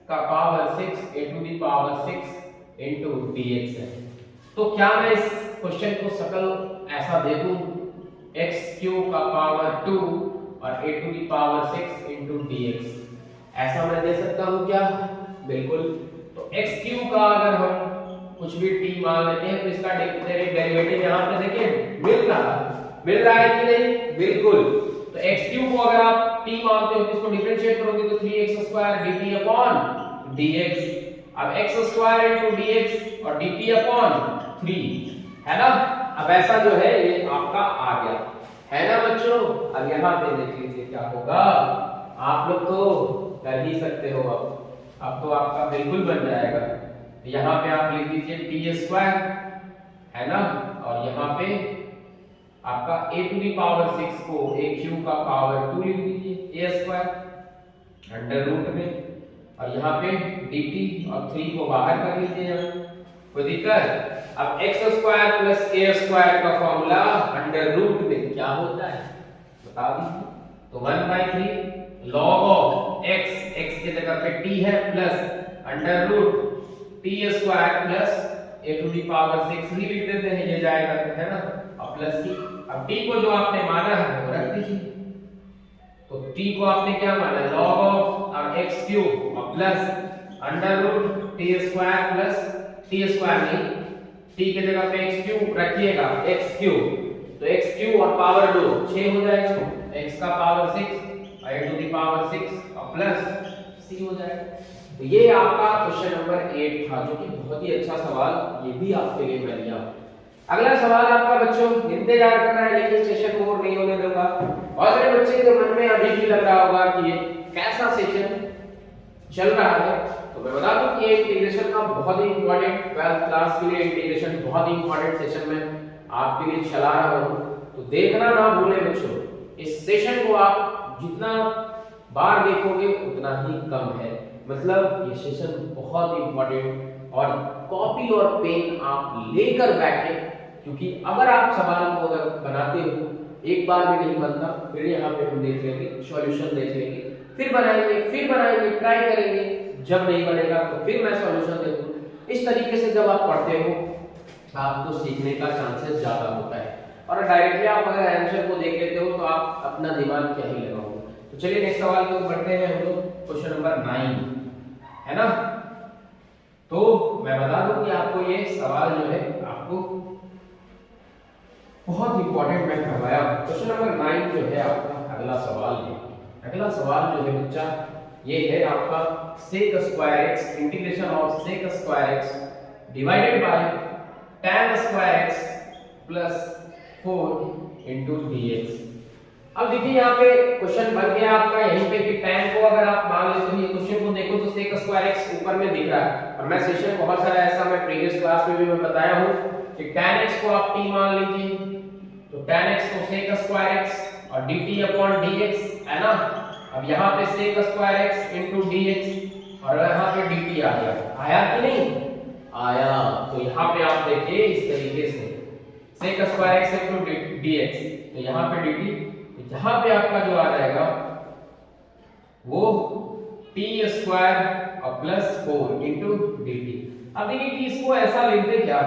का power 6 a to the power 6 into dx है। तो क्या मैं इस क्वेश्चन को शकल ऐसा दे दूं, x क्यूब का पावर 2 और a to the power 6 into dx, ऐसा मैं दे सकता हूं क्या? बिल्कुल। तो x क्यूब का अगर हम कुछ भी t मान लेते हैं तो इसका डायरेक्ट डेरिवेटिव यहां पे देखिए मिल रहा है कि नहीं? बिल्कुल। तो x क्यूब को अगर आप t मानते हो तो इसको डिफरेंशिएट करोगे तो 3x square dt upon dx। अब x स्क्वायर इनटू dx और dt अपॉन 3, है ना। अब ऐसा जो है ये आपका आ गया, है ना बच्चों। अब यहाँ पे देख लीजिए क्या होगा, आप लोग तो कर ही सकते हो, अब तो आपका बिल्कुल बन जाएगा। यहाँ पे आप लिख दीजिए t स्क्वायर, है ना, और यहाँ पे आपका a टू दी पावर 6 को a क्यूब का पावर 2 लिख दीजिए a स्क्वायर अंडर रूट में, और यहाँ पे dt और 3 को बाहर कर लीजिए, कोई दिक्कत। अब x square plus a square का फॉर्मूला अंडर रूट में क्या होता है बता दीजिए। तो 1/3 log ऑफ x की जगह पे t है plus under root t square plus a to the power 6 ही लिख देते हैं, ये जाएगा, है ना, और प्लस c। अब t को जो आपने माना है वो रख दीजिए। तो t को आपने क्या माना, log ऑफ x क्यूब और plus under root t square plus t square नहीं, t की जगह पे x क्यूब रखिएगा, x क्यूब, तो x क्यूब और पावर 2 6 हो जाएगा, x का पावर 6 और a टू दी पावर 6 और प्लस c हो जाएगा। तो ये आपका क्वेश्चन नंबर 8 था, जो कि बहुत ही अच्छा सवाल ये भी आपके लिए मैं लिया। अगला सवाल आपका बच्चों इंतजार कर रहा है, लेकिन सेशन को नहीं होने दूंगा। और सारे बच्चे के मन में अभी भी लग रहा होगा कि ये कैसा सेशन चल रहा है। तो मैं बता दूं कि ये इंटीग्रेशन का बहुत ही इंपॉर्टेंट 12th क्लास के लिए इंटीग्रेशन बहुत ही इंपॉर्टेंट सेशन में आपके लिए चला रहा हूं। तो देखना ना भूलें बच्चों, इस सेशन को आप जितना बार देखोगे उतना ही कम है, मतलब ये सेशन बहुत इंपॉर्टेंट। और कॉपी और पेन आप लेकर बैठे, क्योंकि अगर आप सवाल को अगर बनाते हो एक बार में नहीं बनता, फिर यहाँ पे हम देख लेंगे, सॉल्यूशन देख लेंगे, फिर बनाएंगे, ट्राई करेंगे, जब नहीं बनेगा तो फिर मैं सॉल्यूशन दे दूँ। इस तरीके से जब आप पढ़ते हो आपको सीखने का चांसेस ज्यादा होता है, और डायरेक्टली आप अगर आंसर को देख लेते हो तो आप अपना दिमाग क्या ही लगाओगे। तो चलिए नेक्स्ट सवाल की ओर बढ़ते हैं हम लोग, क्वेश्चन नंबर 9, है ना। तो मैं बता दूं कि आपको ये सवाल जो है आपको बहुत इंपॉर्टेंट मैं करवाया। क्वेश्चन नंबर 9 जो है आपका अगला सवाल है, अगला सवाल जो है बच्चा ये है आपका sec square x integration of sec square x divided by tan square x plus 4 into dx। अब देखिए यहाँ पे क्वेश्चन बन गया आपका यहीं पे कि tan को अगर आप मान लेते हो, ये क्वेश्चन को देखो तो sec स्क्वायर x ऊपर में दिख रहा है, और मैं सेशन बहुत सारा ऐसा मैं प्रीवियस क्लास में भी मैं बताया हूँ कि tan x को आप t मान लीजिए, तो tan x को sec स्क्वायर x और dt अपॉन dx, है ना। अब यहाँ पे sec square x into D x और यहाँ पे dt आ गया, आया कि नहीं आया। तो यहाँ पे आप देखिए इस तरीके से sec square x into D x, तो यहाँ पे dt, तो यहाँ पे आपका जो आ जाएगा वो t स्क्वायर और प्लस 4 इंटू डी टी। अब देखिए कि इसको ऐसा लिख दे क्या,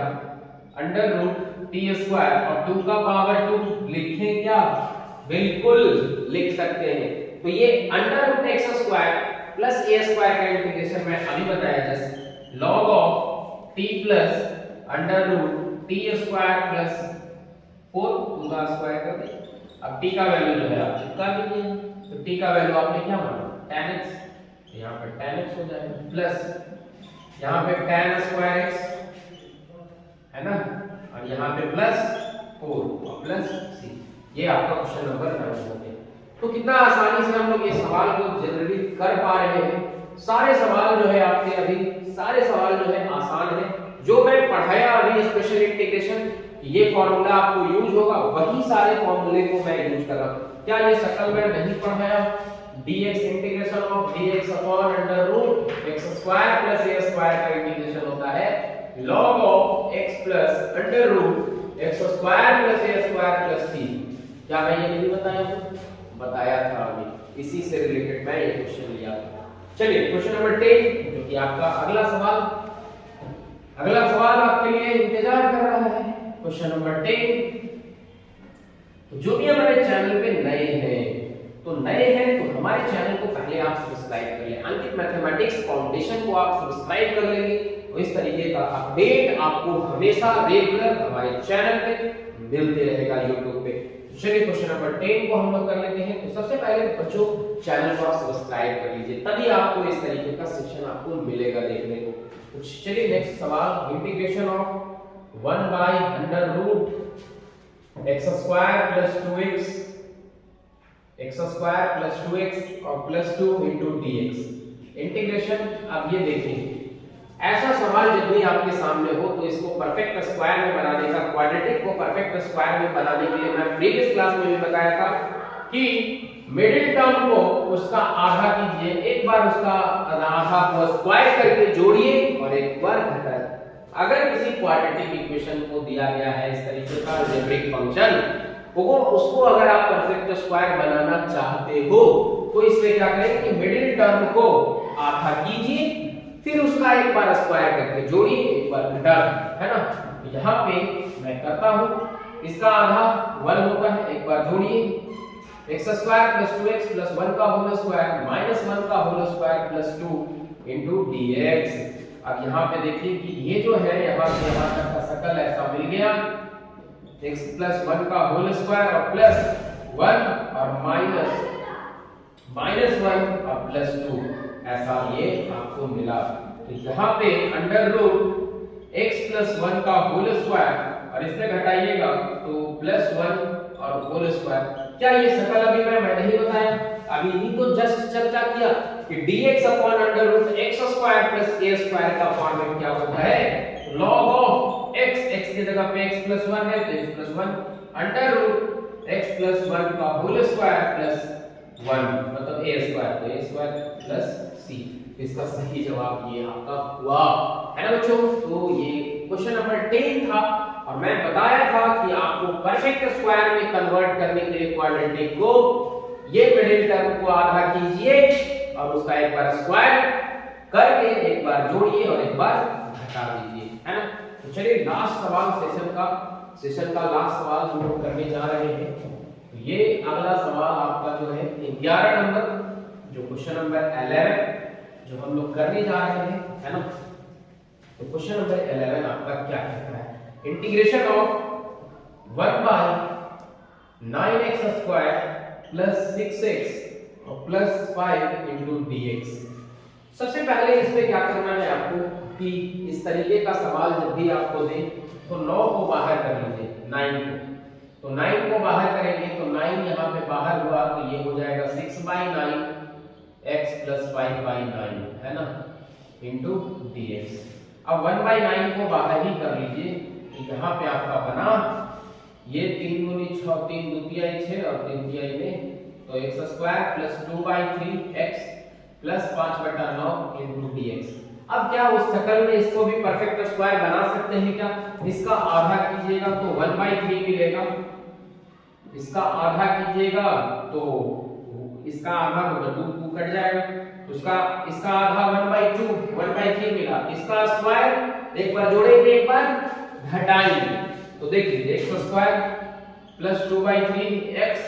अंडर रूट टी स्क्वायर और 2 का पावर 2 लिखें क्या, बिल्कुल लिख सकते हैं। तो ये under root x square plus a square का इंटीग्रेशन मैं अभी बताया, जैसे log of t plus under root t square plus 4 2 का स्क्वायर कर दे। अब टी का वैल्यू जो है आप चिपका लीजिए, तो टी का वैल्यू आपने क्या माना tan x, तो यहाँ पे tan x हो जाएगा प्लस यहाँ पे tan स्क्वायर x है ना, और यहाँ पे प्लस 4 और प्लस c। ये आपका क्वेश्चन नंबर 9 हो गया। तो कितना आसानी से हम लोग ये सवाल को जनरेट कर पा रहे हैं। सारे सवाल जो है आपके अभी सारे सवाल जो है आसान है। जो मैं पढ़ाया अभी स्पेशल इंटीग्रेशन, ये फॉर्मूला आपको यूज होगा, वही सारे फॉर्मूले को मैं यूज कर रहा हूं। क्या ये शकल में नहीं पढ़ाया, dx integration of dx upon under root x square plus a square का इंटीग्रेशन होता है log of x plus under root x square plus a square plus c। क्या मैं ये नहीं बताया हूं, बताया था अभी, इसी से रिलेटेड मैं ये क्वेश्चन लिया था। चलिए क्वेश्चन नंबर 10 जो कि आपका अगला सवाल आपके लिए इंतजार कर रहा है। क्वेश्चन नंबर 10, तो जो भी हमारे चैनल पे नए हैं तो हमारे चैनल को पहले आप सब्सक्राइब कर लें। अंकित मैथमेटिक्स फाउंडेशन को आप सब्सक्राइब कर लेंगे तो इस तरीके का अपडेट आपको हमेशा रेगुलर हमारे चैनल पे मिलते रहेगा यूट्यूब पे। चलिए क्वेश्चन नंबर 10 को हम लोग कर लेते हैं। तो सबसे पहले बच्चों चैनल को आप सब्सक्राइब कर लीजिए, तभी आपको इस तरीके का सेक्शन आपको मिलेगा देखने को। तो चलिए नेक्स्ट सवाल, integration of 1 by under root x square plus 2x और प्लस 2 इंटू dx इंटीग्रेशन। अब ये देखिए, ऐसा सवाल जब भी आपके सामने हो तो इसको परफेक्ट स्क्वायर में बनाने का, क्वाड्रेटिक को परफेक्ट स्क्वायर में बनाने के लिए मैं प्रीवियस क्लास में भी बताया था कि मिडिल टर्म को उसका आधा कीजिए, एक बार उसका आधा को स्क्वायर करके जोड़िए और एक बार घटाइए। अगर किसी क्वाड्रेटिक इक्वेशन को दिया गया है इस तरीके का अलजेब्रिक फंक्शन, उसको अगर आप परफेक्ट स्क्वायर बनाना चाहते हो तो इसमें क्या करें कि मिडिल टर्म को आधा कीजिए, फिर उसका एक बार स्क्वायर करके जोड़िए, एक बार घटा, है ना। तो यहाँ पे मैं करता हूँ, इसका आधा 1 होता है, एक बार जोड़िए, x square plus 2x plus 1 का होल स्क्वायर माइनस 1 का whole square plus 2 into dx। अब यहाँ पे देखिए कि ये जो है यहाँ से यहाँ तक का शकल ऐसा मिल गया, x प्लस 1 का होल स्क्वायर और प्लस 1 और माइनस 1 और प्लस 2, ऐसा ये आपको मिला। तो यहाँ पे अंडर रूट x प्लस 1 का होल स्क्वायर और इसमें घटाइएगा तो प्लस 1 और होल स्क्वायर। क्या ये शकल अभी मैं नहीं बताया, अभी ही तो जस्ट चर्चा किया कि dx upon under root x square plus a square का फॉर्मेट क्या होता है, log ऑफ x की जगह पे x प्लस 1 है तो x plus 1 under root x plus 1 का होल स्क्वायर प्लस 1 मतलब a स्क्वायर, तो a स्क्वायर प्लस c। इसका सही जवाब ये आपका हुआ, है ना बच्चों। तो ये क्वेश्चन नंबर 10 था और मैं बताया था कि आपको परफेक्ट स्क्वायर में कन्वर्ट करने के लिए क्वाड्रेटिक को ये मिडिल टर्म को आधा कीजिए और उसका एक बार स्क्वायर करके एक बार जोड़िए और एक बार घटा दीजिए, है ना। तो चलिए लास्ट सवाल सेशन का लास्ट सवाल हम लोग करने जा रहे हैं। तो ये अगला सवाल आपका जो है 11 नंबर, जो क्वेश्चन नंबर 11 जो हम लोग करने जा रहे हैं, है ना। तो क्वेश्चन नंबर 11 आपका क्या कहता है, integration of 1 by 9x square plus 6x और प्लस 5 इंटू dx। सबसे पहले इस पे क्या करना है आपको कि इस तरीके का सवाल जब भी आपको दे तो 9 को बाहर कर लीजिए, 9 को, तो 9 को बाहर करेंगे तो 9 यहाँ पे बाहर हुआ तो ये हो जाएगा 6 बाई 9 x प्लस 5 बाई 9, है ना, इंटू dx। अब 1 बाई 9 को बाहर ही कर लीजिए, तो यहाँ पे आपका बना ये 3 दूनी 6, 3 दूतियाई 6 और 3 तिहाई में तो x square plus 2/3 x plus 5/9 into dx। अब क्या उस शकल में इसको भी परफेक्ट स्क्वायर बना सकते हैं क्या? इसका आधा कीजिएगा तो 1/3 मिलेगा, इसका आधा कीजिएगा तो इसका आधा होगा 2 कट जाएगा, इसका आधा 1/3 मिला, इसका स्क्वायर एक बार जोड़ेंगे एक बार घटाएंगे तो देख लीजिए x square plus 2/3 x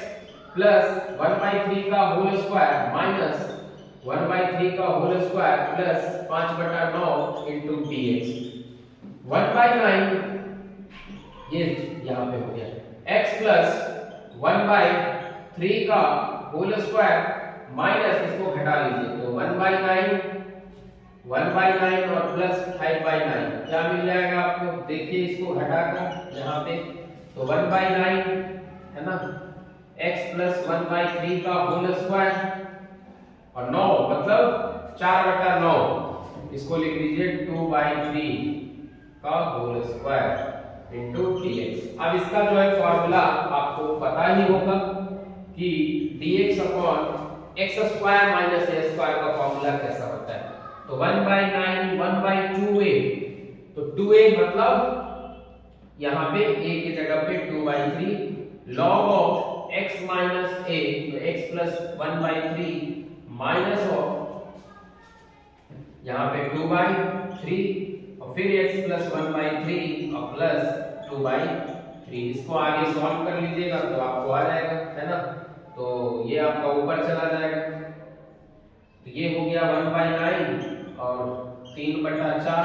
plus 1/3 का होल स्क्वायर माइनस 1/3 का whole square plus 5/9 into dx। 1/9 ये यहाँ पे हो गया x प्लस 1/3 का होल स्क्वायर माइनस इसको घटा लीजिए तो 1/9 और प्लस 5/9 क्या मिल जाएगा आपको? देखिए इसको घटाकर यहाँ पे तो 1/9 है ना, x प्लस 1/3 का होल स्क्वायर और 9 मतलब 4/9, इसको लिख लीजिए 2/3 का होल स्क्वायर इनटू dx। अब इसका जो है फॉर्मूला आपको पता ही होगा कि dx upon x square minus a square का फॉर्मूला कैसा होता है। तो 1/9 1/2a, तो 2a मतलब यहाँ पे a की जगह पे 2/3 log of x minus a, तो x प्लस 1/3 माइनस ऑफ यहाँ पे 2/3 और फिर x प्लस 1/3 और प्लस 2/3। इसको आगे सॉल्व कर लीजिएगा तो आपको आ जाएगा, है ना। तो ये आपका ऊपर चला जाएगा तो ये हो गया 1/9 और 3/4,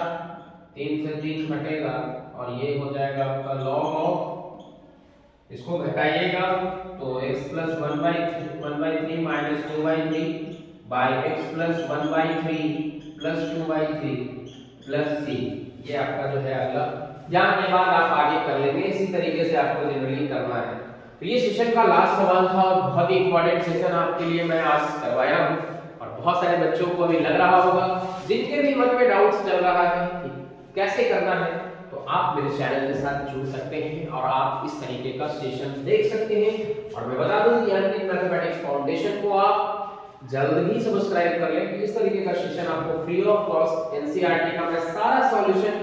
3 से 3 घटेगा और ये हो जाएगा आपका log ऑफ, इसको घटाइएगा तो x plus 1/3 minus 2/3 by x plus 1/3 plus 2/3 plus c। ये आपका जो है अगला, यहाँ के बाद आप आगे कर लेंगे, इसी तरीके से आपको जनरली करना है। तो ये सेशन का लास्ट सवाल था और बहुत ही इंपॉर्टेंट सेशन आपके लिए मैं आज करवाया हूँ और बहुत सारे बच्चों को भी लग रहा होगा, जिनके भी मन में डाउट्स चल रहा है कि कैसे करना है, तो आप मेरे चैनल के साथ जुड़ सकते हैं और आप इस तरीके का सेशन देख सकते हैं। और मैं बता दूं कि अंकित मैथमेटिक्स फाउंडेशन को आप जल्द ही सब्सक्राइब कर लें। इस तरीके का सेशन आपको फ्री ऑफ कॉस्ट एनसीईआरटी का मैं सारा सॉल्यूशन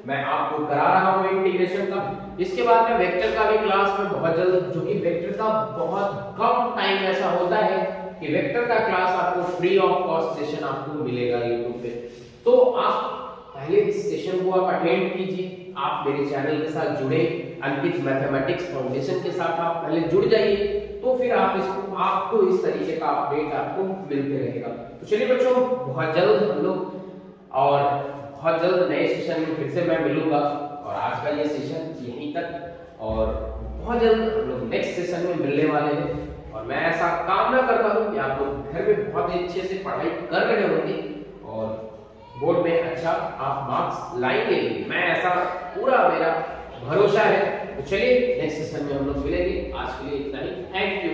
मैं आपको करा रहा हूं इंटीग्रेशन का। इसके बाद में वेक्टर का भी क्लास में बहुत जल्द, जो कि वेक्टर का बहुत कम टाइम ऐसा होता है कि वेक्टर का क्लास आपको फ्री ऑफ कॉस्ट सेशन आपको मिलेगा YouTube पे। तो आप पहले इस सेशन को आप अटेंड कीजिए, आप मेरे चैनल के साथ जुड़े, अंकित मैथमेटिक्स फाउंडेशन के साथ आप पहले जुड़ जाइए, तो फिर आपको इस तरीके का अपडेट आपको मिलते रहेगा। तो चलिए बच्चों, बहुत जल्द हम लोग और बहुत जल्द नए सेशन में फिर से मैं मिलूंगा और आज का ये सेशन यहीं तक और बहुत जल्द हम लोग नेक्स्ट सेशन में मिलने वाले हैं। और मैं ऐसा कामना करता हूँ कि आप लोग घर में बहुत ही अच्छे से पढ़ाई कर रहे होंगे और बोर्ड में अच्छा आप मार्क्स लाएंगे, मैं ऐसा पूरा मेरा भरोसा है। तो चलिए नेक्स्ट सेशन में हम लोग मिलेंगे, आज के लिए इतना ही, थैंक यू।